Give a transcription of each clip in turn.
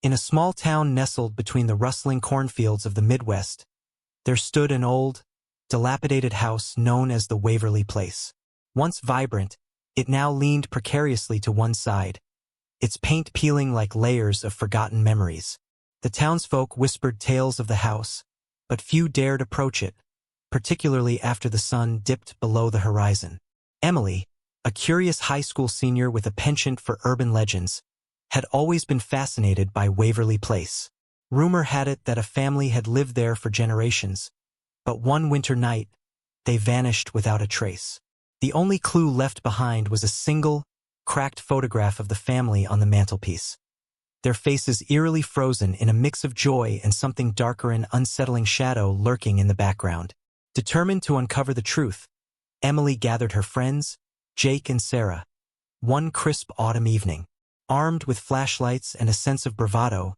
In a small town nestled between the rustling cornfields of the Midwest, there stood an old, dilapidated house known as the Waverly Place. Once vibrant, it now leaned precariously to one side, its paint peeling like layers of forgotten memories. The townsfolk whispered tales of the house, but few dared approach it, particularly after the sun dipped below the horizon. Emily, a curious high school senior with a penchant for urban legends, had always been fascinated by Waverly Place. Rumor had it that a family had lived there for generations, but one winter night, they vanished without a trace. The only clue left behind was a single, cracked photograph of the family on the mantelpiece, their faces eerily frozen in a mix of joy and something darker and unsettling shadow lurking in the background. Determined to uncover the truth, Emily gathered her friends, Jake and Sarah, one crisp autumn evening. Armed with flashlights and a sense of bravado,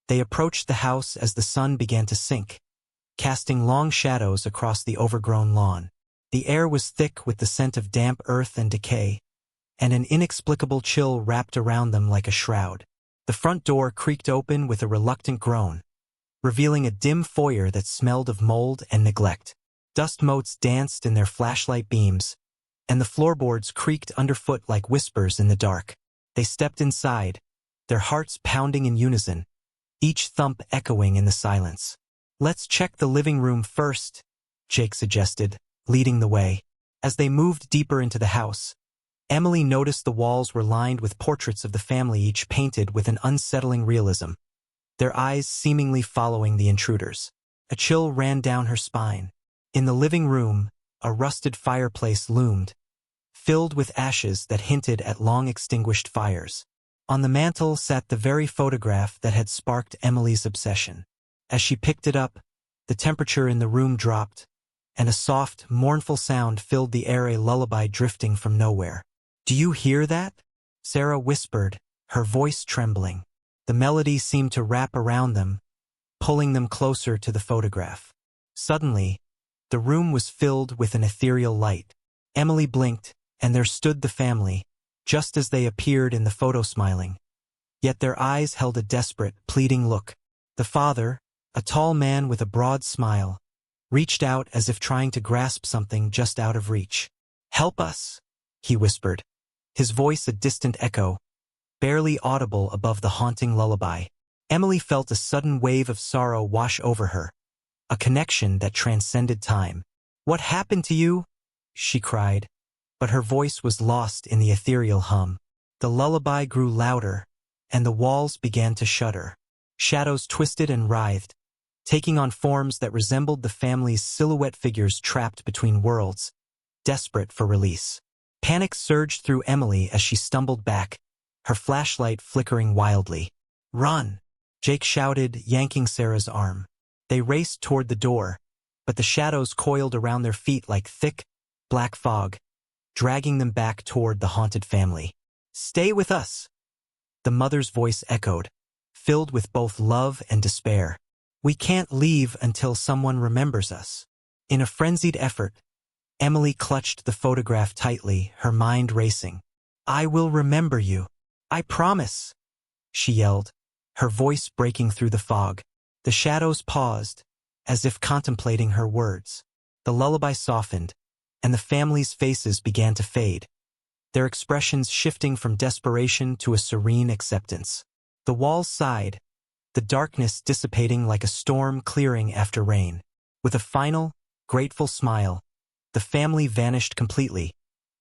they approached the house as the sun began to sink, casting long shadows across the overgrown lawn. The air was thick with the scent of damp earth and decay, and an inexplicable chill wrapped around them like a shroud. The front door creaked open with a reluctant groan, revealing a dim foyer that smelled of mold and neglect. Dust motes danced in their flashlight beams, and the floorboards creaked underfoot like whispers in the dark. They stepped inside, their hearts pounding in unison, each thump echoing in the silence. "Let's check the living room first," Jake suggested, leading the way. As they moved deeper into the house, Emily noticed the walls were lined with portraits of the family, each painted with an unsettling realism, their eyes seemingly following the intruders. A chill ran down her spine. In the living room, a rusted fireplace loomed, filled with ashes that hinted at long-extinguished fires. On the mantel sat the very photograph that had sparked Emily's obsession. As she picked it up, the temperature in the room dropped, and a soft, mournful sound filled the air, a lullaby drifting from nowhere. "Do you hear that?" Sarah whispered, her voice trembling. The melody seemed to wrap around them, pulling them closer to the photograph. Suddenly, the room was filled with an ethereal light. Emily blinked, and there stood the family, just as they appeared in the photo, smiling. Yet their eyes held a desperate, pleading look. The father, a tall man with a broad smile, reached out as if trying to grasp something just out of reach. "Help us," he whispered, his voice a distant echo, barely audible above the haunting lullaby. Emily felt a sudden wave of sorrow wash over her, a connection that transcended time. "What happened to you?" she cried, but her voice was lost in the ethereal hum. The lullaby grew louder, and the walls began to shudder. Shadows twisted and writhed, taking on forms that resembled the family's silhouette figures trapped between worlds, desperate for release. Panic surged through Emily as she stumbled back, her flashlight flickering wildly. "Run!" Jake shouted, yanking Sarah's arm. They raced toward the door, but the shadows coiled around their feet like thick, black fog, dragging them back toward the haunted family. "Stay with us," the mother's voice echoed, filled with both love and despair. "We can't leave until someone remembers us." In a frenzied effort, Emily clutched the photograph tightly, her mind racing. "I will remember you. I promise," she yelled, her voice breaking through the fog. The shadows paused, as if contemplating her words. The lullaby softened, and the family's faces began to fade, their expressions shifting from desperation to a serene acceptance. The walls sighed, the darkness dissipating like a storm clearing after rain. With a final, grateful smile, the family vanished completely,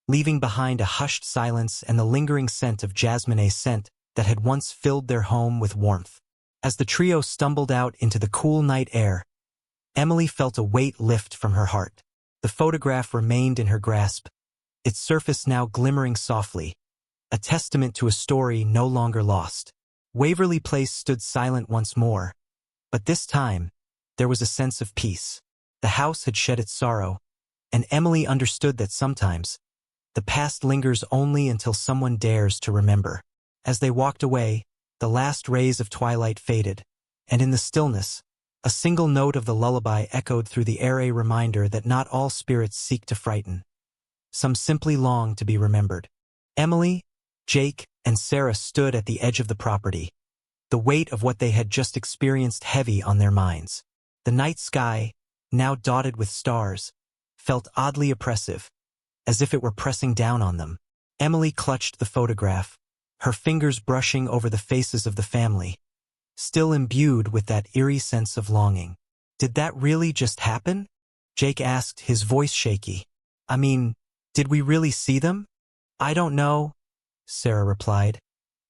leaving behind a hushed silence and the lingering scent of jasmine scent that had once filled their home with warmth. As the trio stumbled out into the cool night air, Emily felt a weight lift from her heart. The photograph remained in her grasp, its surface now glimmering softly, a testament to a story no longer lost. Waverly Place stood silent once more, but this time, there was a sense of peace. The house had shed its sorrow, and Emily understood that sometimes, the past lingers only until someone dares to remember. As they walked away, the last rays of twilight faded, and in the stillness, a single note of the lullaby echoed through the air, a reminder that not all spirits seek to frighten. Some simply long to be remembered. Emily, Jake, and Sarah stood at the edge of the property, the weight of what they had just experienced heavy on their minds. The night sky, now dotted with stars, felt oddly oppressive, as if it were pressing down on them. Emily clutched the photograph, her fingers brushing over the faces of the family, still imbued with that eerie sense of longing. "Did that really just happen?" Jake asked, his voice shaky. "I mean, did we really see them?" "I don't know," Sarah replied,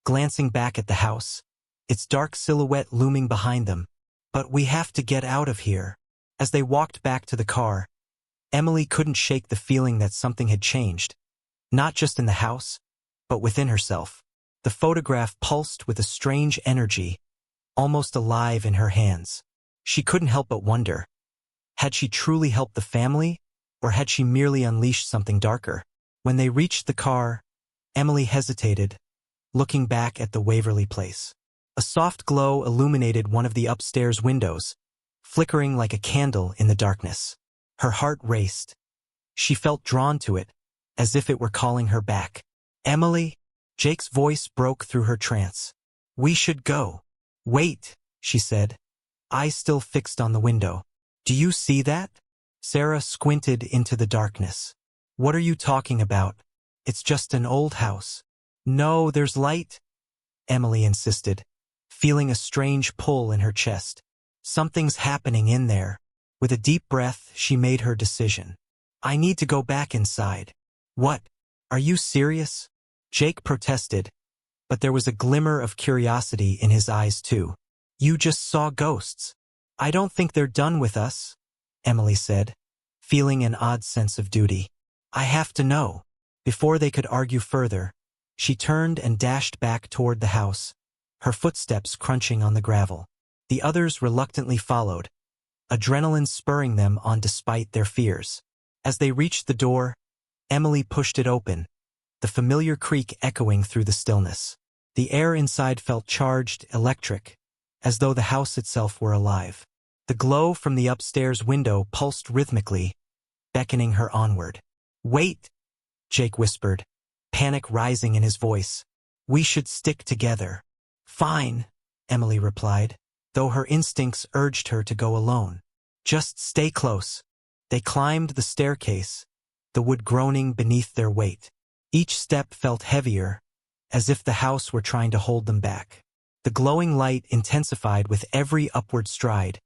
glancing back at the house, its dark silhouette looming behind them. "But we have to get out of here." As they walked back to the car, Emily couldn't shake the feeling that something had changed, not just in the house, but within herself. The photograph pulsed with a strange energy, almost alive in her hands. She couldn't help but wonder, had she truly helped the family, or had she merely unleashed something darker? When they reached the car, Emily hesitated, looking back at the Waverly Place. A soft glow illuminated one of the upstairs windows, flickering like a candle in the darkness. Her heart raced. She felt drawn to it, as if it were calling her back. "Emily?" Jake's voice broke through her trance. "We should go." "Wait," she said, eyes still fixed on the window. "Do you see that?" Sarah squinted into the darkness. "What are you talking about? It's just an old house." "No, there's light," Emily insisted, feeling a strange pull in her chest. "Something's happening in there." With a deep breath, she made her decision. "I need to go back inside." "What? Are you serious?" Jake protested, but there was a glimmer of curiosity in his eyes too. "You just saw ghosts." "I don't think they're done with us," Emily said, feeling an odd sense of duty. "I have to know." Before they could argue further, she turned and dashed back toward the house, her footsteps crunching on the gravel. The others reluctantly followed, adrenaline spurring them on despite their fears. As they reached the door, Emily pushed it open, the familiar creak echoing through the stillness. The air inside felt charged, electric, as though the house itself were alive. The glow from the upstairs window pulsed rhythmically, beckoning her onward. "Wait," Jake whispered, panic rising in his voice. "We should stick together." "Fine," Emily replied, though her instincts urged her to go alone. "Just stay close." They climbed the staircase, the wood groaning beneath their weight. Each step felt heavier, as if the house were trying to hold them back. The glowing light intensified with every upward stride,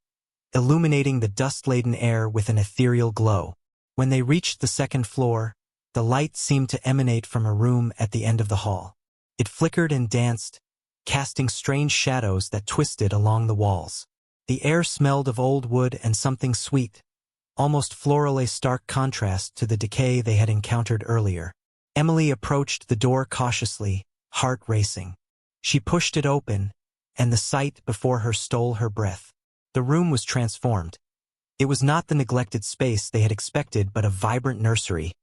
illuminating the dust-laden air with an ethereal glow. When they reached the second floor, the light seemed to emanate from a room at the end of the hall. It flickered and danced, casting strange shadows that twisted along the walls. The air smelled of old wood and something sweet, almost floral, a stark contrast to the decay they had encountered earlier. Emily approached the door cautiously, heart racing. She pushed it open, and the sight before her stole her breath. The room was transformed. It was not the neglected space they had expected, but a vibrant nursery,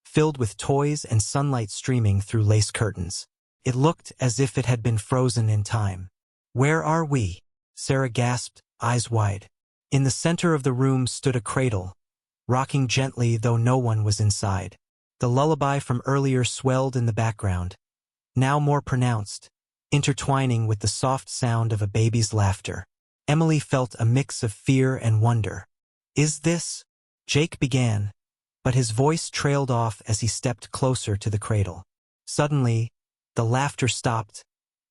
filled with toys and sunlight streaming through lace curtains. It looked as if it had been frozen in time. "Where are we?" Sarah gasped, eyes wide. In the center of the room stood a cradle, rocking gently though no one was inside. The lullaby from earlier swelled in the background, now more pronounced, intertwining with the soft sound of a baby's laughter. Emily felt a mix of fear and wonder. "Is this?" Jake began, but his voice trailed off as he stepped closer to the cradle. Suddenly, the laughter stopped,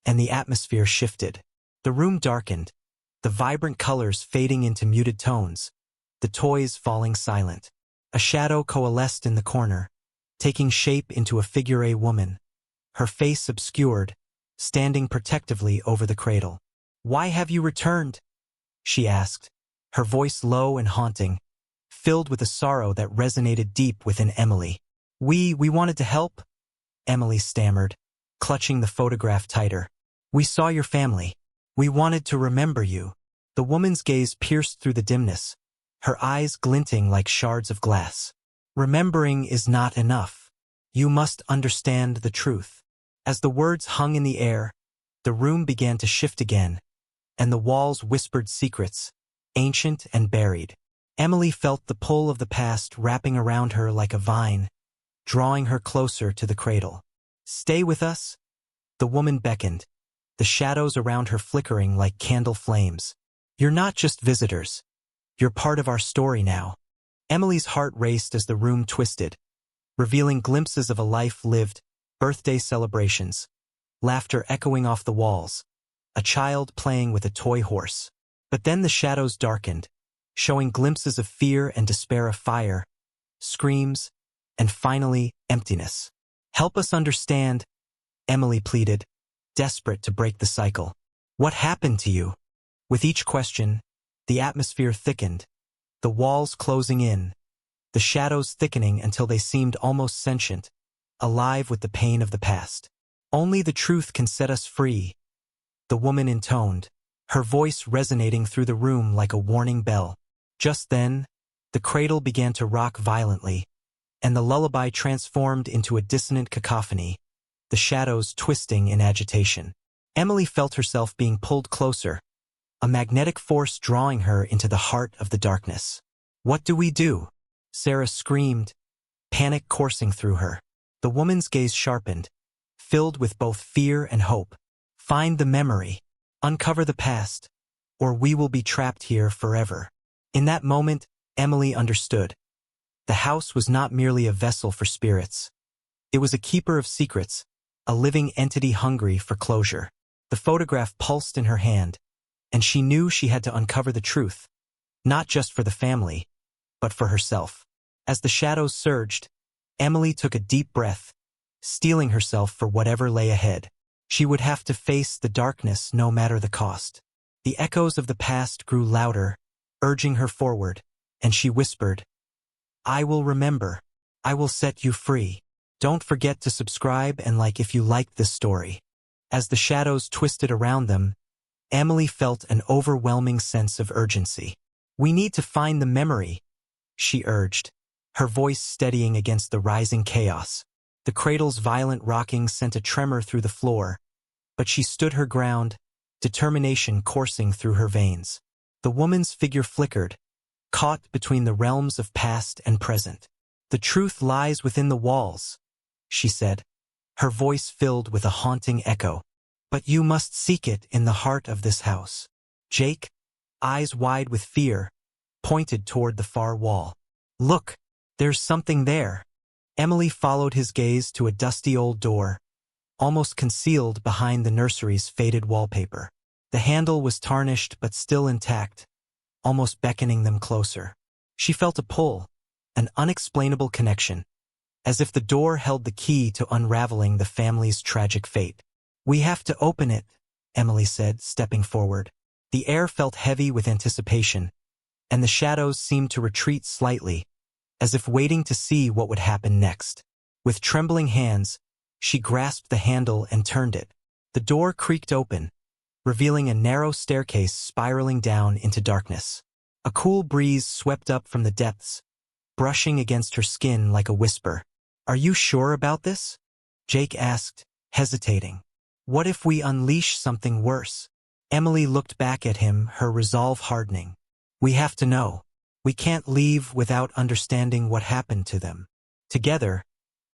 and the atmosphere shifted. The room darkened, the vibrant colors fading into muted tones, the toys falling silent. A shadow coalesced in the corner, taking shape into a figure, a woman, her face obscured, standing protectively over the cradle. "Why have you returned?" she asked, her voice low and haunting, filled with a sorrow that resonated deep within Emily. We wanted to help," Emily stammered, clutching the photograph tighter. "We saw your family. We wanted to remember you." The woman's gaze pierced through the dimness, her eyes glinting like shards of glass. "Remembering is not enough. You must understand the truth." As the words hung in the air, the room began to shift again, and the walls whispered secrets, ancient and buried. Emily felt the pull of the past wrapping around her like a vine, drawing her closer to the cradle. "Stay with us," the woman beckoned, the shadows around her flickering like candle flames. "You're not just visitors. You're part of our story now." Emily's heart raced as the room twisted, revealing glimpses of a life lived, birthday celebrations, laughter echoing off the walls, a child playing with a toy horse. But then the shadows darkened, showing glimpses of fear and despair, of fire, screams, and finally, emptiness. "Help us understand," Emily pleaded, desperate to break the cycle. "What happened to you?" With each question, the atmosphere thickened, the walls closing in, the shadows thickening until they seemed almost sentient, alive with the pain of the past. "Only the truth can set us free," the woman intoned, her voice resonating through the room like a warning bell. Just then, the cradle began to rock violently, and the lullaby transformed into a dissonant cacophony, the shadows twisting in agitation. Emily felt herself being pulled closer, a magnetic force drawing her into the heart of the darkness. "What do we do?" Sarah screamed, panic coursing through her. The woman's gaze sharpened, filled with both fear and hope. "Find the memory. Uncover the past, or we will be trapped here forever." In that moment, Emily understood. The house was not merely a vessel for spirits. It was a keeper of secrets, a living entity hungry for closure. The photograph pulsed in her hand, and she knew she had to uncover the truth, not just for the family, but for herself. As the shadows surged, Emily took a deep breath, steeling herself for whatever lay ahead. She would have to face the darkness no matter the cost. The echoes of the past grew louder, urging her forward, and she whispered, "I will remember. I will set you free." Don't forget to subscribe and like if you liked this story. As the shadows twisted around them, Emily felt an overwhelming sense of urgency. "We need to find the memory," she urged, her voice steadying against the rising chaos. The cradle's violent rocking sent a tremor through the floor, but she stood her ground, determination coursing through her veins. The woman's figure flickered, caught between the realms of past and present. "The truth lies within the walls," she said, her voice filled with a haunting echo. "But you must seek it in the heart of this house." Jake, eyes wide with fear, pointed toward the far wall. "Look, there's something there." Emily followed his gaze to a dusty old door, almost concealed behind the nursery's faded wallpaper. The handle was tarnished but still intact, almost beckoning them closer. She felt a pull, an unexplainable connection, as if the door held the key to unraveling the family's tragic fate. "We have to open it," Emily said, stepping forward. The air felt heavy with anticipation, and the shadows seemed to retreat slightly, as if waiting to see what would happen next. With trembling hands, she grasped the handle and turned it. The door creaked open, revealing a narrow staircase spiraling down into darkness. A cool breeze swept up from the depths, brushing against her skin like a whisper. "Are you sure about this?" Jake asked, hesitating. "What if we unleash something worse?" Emily looked back at him, her resolve hardening. "We have to know. We can't leave without understanding what happened to them." Together,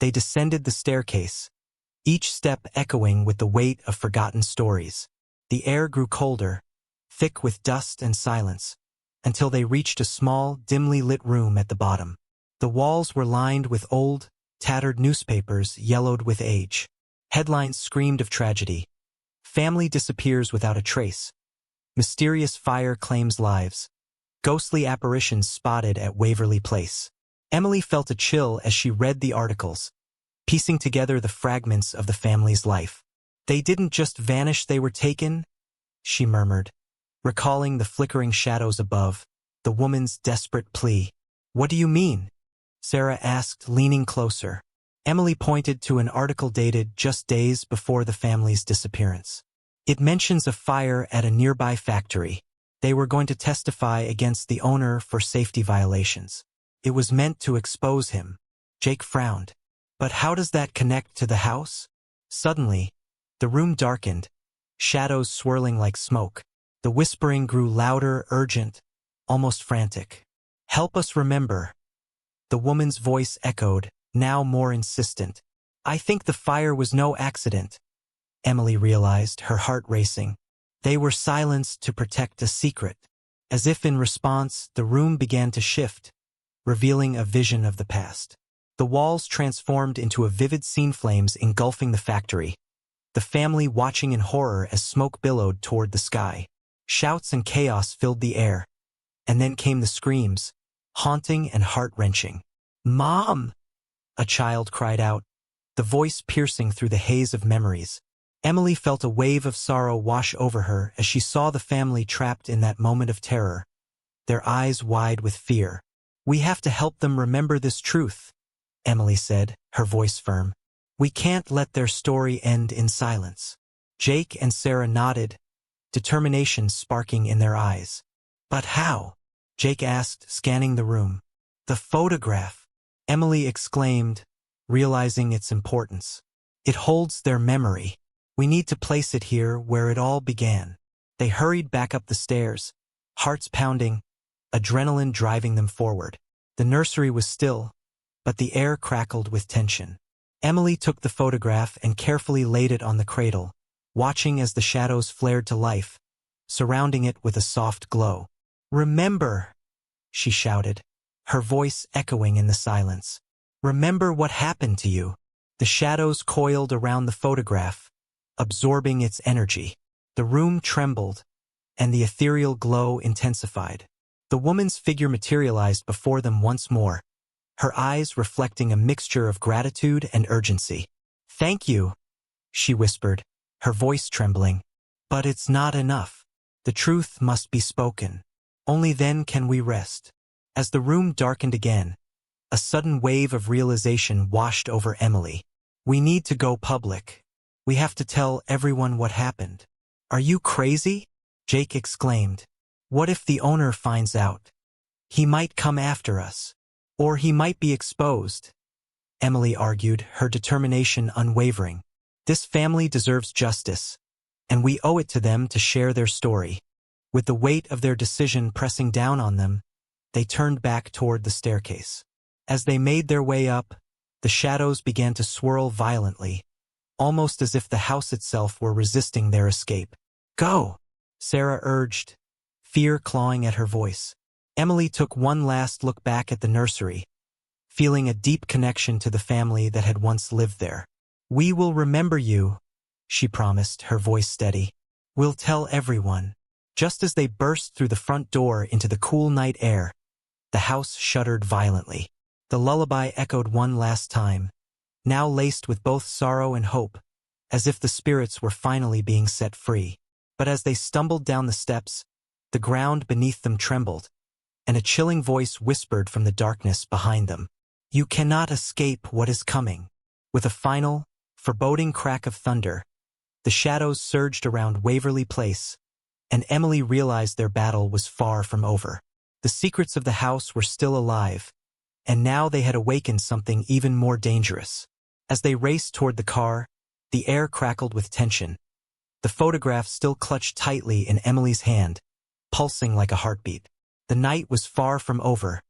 they descended the staircase, each step echoing with the weight of forgotten stories. The air grew colder, thick with dust and silence, until they reached a small, dimly lit room at the bottom. The walls were lined with old, tattered newspapers yellowed with age. Headlines screamed of tragedy. "Family disappears without a trace." "Mysterious fire claims lives." "Ghostly apparitions spotted at Waverly Place." Emily felt a chill as she read the articles, piecing together the fragments of the family's life. "They didn't just vanish, they were taken," she murmured, recalling the flickering shadows above, the woman's desperate plea. "What do you mean?" Sarah asked, leaning closer. Emily pointed to an article dated just days before the family's disappearance. "It mentions a fire at a nearby factory. They were going to testify against the owner for safety violations. It was meant to expose him." Jake frowned. "But how does that connect to the house?" Suddenly, the room darkened, shadows swirling like smoke. The whispering grew louder, urgent, almost frantic. "Help us remember." The woman's voice echoed, now more insistent. "I think the fire was no accident." Emily realized, her heart racing. They were silenced to protect a secret. As if in response, the room began to shift, revealing a vision of the past. The walls transformed into a vivid scene, flames engulfing the factory, the family watching in horror as smoke billowed toward the sky. Shouts and chaos filled the air, and then came the screams, haunting and heart-wrenching. "Mom!" a child cried out, the voice piercing through the haze of memories. Emily felt a wave of sorrow wash over her as she saw the family trapped in that moment of terror, their eyes wide with fear. "We have to help them remember this truth," Emily said, her voice firm. "We can't let their story end in silence." Jake and Sarah nodded, determination sparking in their eyes. "But how?" Jake asked, scanning the room. "The photograph," Emily exclaimed, realizing its importance. "It holds their memory. We need to place it here where it all began." They hurried back up the stairs, hearts pounding, adrenaline driving them forward. The nursery was still, but the air crackled with tension. Emily took the photograph and carefully laid it on the cradle, watching as the shadows flared to life, surrounding it with a soft glow. "Remember," she shouted, her voice echoing in the silence. "Remember what happened to you." The shadows coiled around the photograph, absorbing its energy. The room trembled, and the ethereal glow intensified. The woman's figure materialized before them once more, her eyes reflecting a mixture of gratitude and urgency. "Thank you," she whispered, her voice trembling. "But it's not enough. The truth must be spoken. Only then can we rest." As the room darkened again, a sudden wave of realization washed over Emily. "We need to go public. We have to tell everyone what happened." "Are you crazy?" Jake exclaimed. "What if the owner finds out? He might come after us. Or he might be exposed," Emily argued, her determination unwavering. "This family deserves justice, and we owe it to them to share their story." With the weight of their decision pressing down on them, they turned back toward the staircase. As they made their way up, the shadows began to swirl violently, almost as if the house itself were resisting their escape. "Go," Sarah urged, fear clawing at her voice. Emily took one last look back at the nursery, feeling a deep connection to the family that had once lived there. "We will remember you," she promised, her voice steady. "We'll tell everyone." Just as they burst through the front door into the cool night air, the house shuddered violently. The lullaby echoed one last time, now laced with both sorrow and hope, as if the spirits were finally being set free. But as they stumbled down the steps, the ground beneath them trembled, and a chilling voice whispered from the darkness behind them. "You cannot escape what is coming." With a final, foreboding crack of thunder, the shadows surged around Waverly Place, and Emily realized their battle was far from over. The secrets of the house were still alive, and now they had awakened something even more dangerous. As they raced toward the car, the air crackled with tension. The photograph still clutched tightly in Emily's hand, pulsing like a heartbeat. The night was far from over,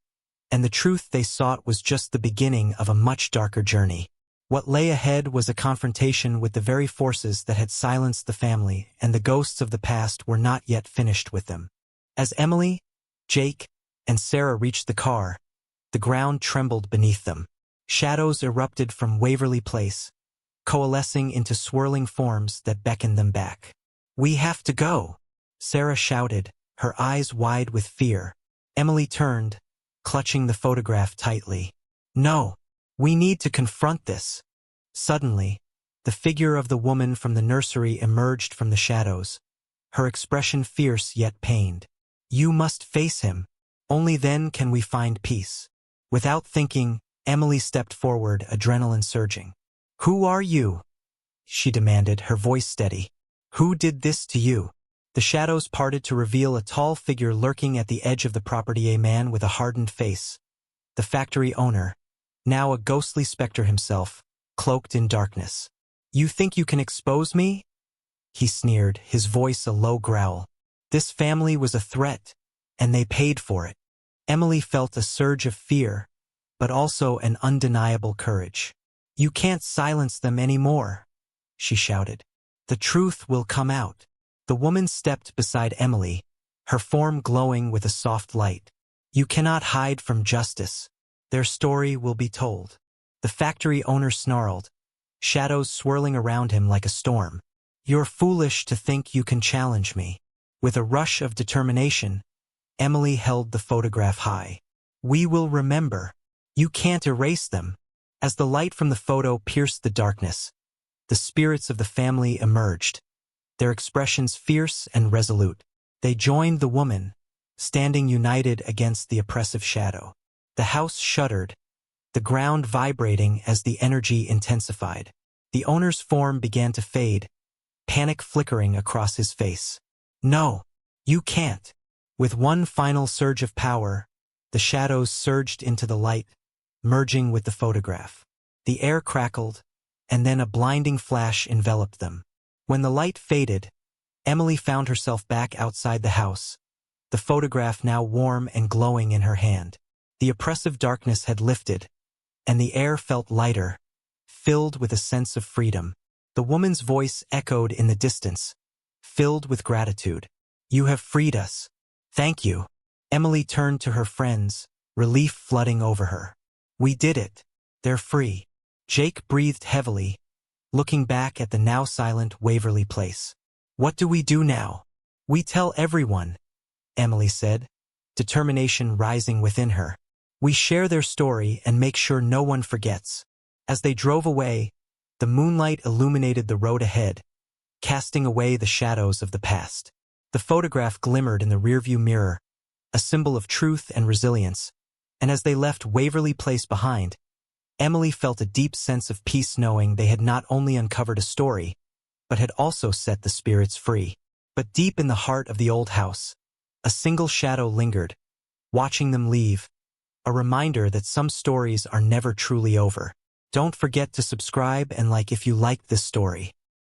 and the truth they sought was just the beginning of a much darker journey. What lay ahead was a confrontation with the very forces that had silenced the family, and the ghosts of the past were not yet finished with them. As Emily, Jake, and Sarah reached the car, the ground trembled beneath them. Shadows erupted from Waverly Place, coalescing into swirling forms that beckoned them back. "We have to go," Sarah shouted, her eyes wide with fear. Emily turned, clutching the photograph tightly. "No, we need to confront this." Suddenly, the figure of the woman from the nursery emerged from the shadows, her expression fierce yet pained. "You must face him. Only then can we find peace." Without thinking, Emily stepped forward, adrenaline surging. "Who are you?" she demanded, her voice steady. "Who did this to you?" The shadows parted to reveal a tall figure lurking at the edge of the property, a man with a hardened face. The factory owner, now a ghostly specter himself, cloaked in darkness. "You think you can expose me?" he sneered, his voice a low growl. "This family was a threat, and they paid for it." Emily felt a surge of fear, but also an undeniable courage. "You can't silence them anymore," she shouted. The truth will come out. The woman stepped beside Emily, her form glowing with a soft light. You cannot hide from justice. Their story will be told. The factory owner snarled, shadows swirling around him like a storm. You're foolish to think you can challenge me. With a rush of determination, Emily held the photograph high. We will remember. You can't erase them. As the light from the photo pierced the darkness, the spirits of the family emerged, their expressions fierce and resolute. They joined the woman, standing united against the oppressive shadow. The house shuddered, the ground vibrating as the energy intensified. The owner's form began to fade, panic flickering across his face. No, you can't. With one final surge of power, the shadows surged into the light, merging with the photograph. The air crackled, and then a blinding flash enveloped them. When the light faded, Emily found herself back outside the house, the photograph now warm and glowing in her hand. The oppressive darkness had lifted, and the air felt lighter, filled with a sense of freedom. The woman's voice echoed in the distance, filled with gratitude. You have freed us. Thank you. Emily turned to her friends, relief flooding over her. We did it. They're free. Jake breathed heavily, looking back at the now silent Waverly Place. What do we do now? We tell everyone, Emily said, determination rising within her. We share their story and make sure no one forgets. As they drove away, the moonlight illuminated the road ahead, casting away the shadows of the past. The photograph glimmered in the rearview mirror, a symbol of truth and resilience, and as they left Waverly Place behind, Emily felt a deep sense of peace knowing they had not only uncovered a story, but had also set the spirits free. But deep in the heart of the old house, a single shadow lingered, watching them leave, a reminder that some stories are never truly over. Don't forget to subscribe and like if you liked this story.